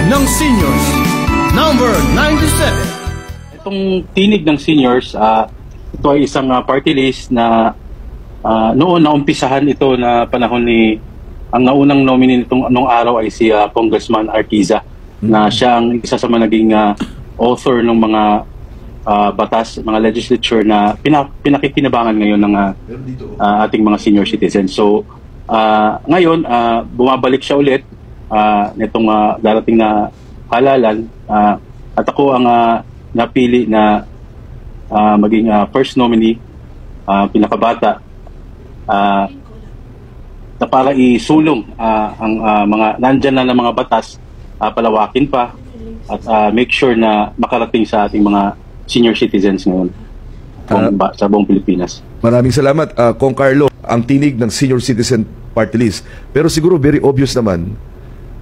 ng Seniors, number 97. Itong Tinig ng Seniors, ito ay isang party list na noon naumpisahan ito na panahon ni, ang naunang nominee nung araw ay si Congressman Artiza, na siya ang isa sa mga naging author ng mga batas, mga legislature na pinakikinabangan ngayon ng ating mga senior citizens. So, ngayon, bumabalik siya ulit nitong darating na halalan, at ako ang napili na maging first nominee, pinakabata, na para isulong ang mga nandyan na ng mga batas, palawakin pa at make sure na makarating sa ating mga senior citizens ngayon sa buong Pilipinas. Maraming salamat, Kong Carlo, ang Tinig ng Senior Citizen Party List. Pero siguro very obvious naman,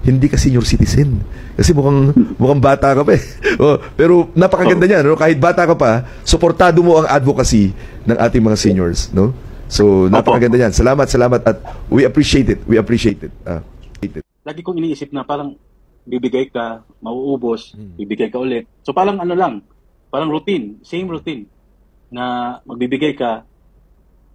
hindi ka senior citizen. Kasi mukhang bata ka pa eh. Pero napakaganda niya, no? Kahit bata ka pa, suportado mo ang advocacy ng ating mga seniors, no? So, napakaganda niyan. Salamat at we appreciate it. We appreciate it. Lagi kong iniisip na parang bibigay ka, mauubos, bibigay ka ulit. So parang parang routine, same routine na magbibigay ka.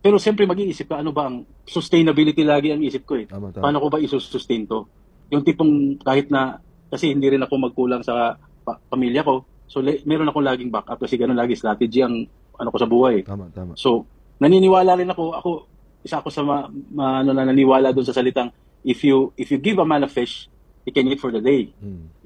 Pero siyempre mag-iisip ka, ano ba ang sustainability, lagi ang isip ko eh. Tama. Paano ko ba i-sustain to? Yung tipong kahit na, kasi hindi rin ako magkulang sa pamilya ko, so meron akong laging backup kasi ganun lagi strategy ang ko sa buhay. Tama. So naniniwala rin ako isa ako sa naniniwala doon sa salitang, if you give a man a fish, he can eat for the day.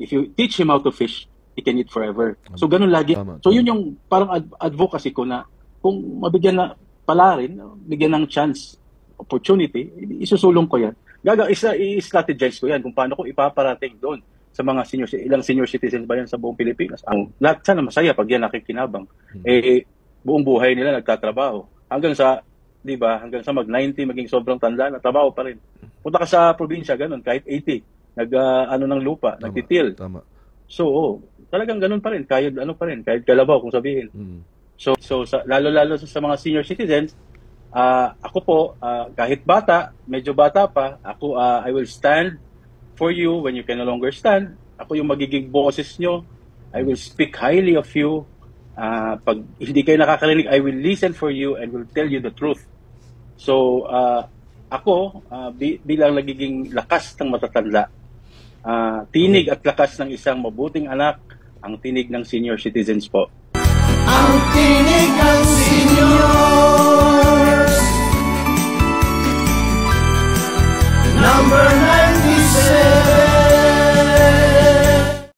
If you teach him how to fish, he can eat forever. So ganun lagi. So yun yung parang advocacy ko, na kung mabigyan na pala rin, bigyan ng chance, opportunity, isusulong ko yan. I-strategize ko yan kung paano ko ipaparating doon sa mga ilang senior citizens ba yan sa buong Pilipinas. Ang lahat sana masaya pag yan nakikinabang. Buong buhay nila nagtatrabaho. Hanggang sa mag-90, maging sobrang tanda, nagtrabaho pa rin. Punta ka sa probinsya, ganun, kahit 80, ng lupa, nagtitil. Tama. So, talagang ganun pa rin, kahit kalabaw kung sabihin. So lalo sa mga senior citizens, ako po, kahit medyo bata pa, ako, I will stand for you when you can no longer stand. Ako yung magiging boses nyo. I will speak highly of you. Pag hindi kayo nakakarinig, I will listen for you and will tell you the truth. So, ako, bilang nagiging lakas ng matatanda, tinig at lakas ng isang mabuting anak, ang tinig ng senior citizens po. Ang tinig ng senior.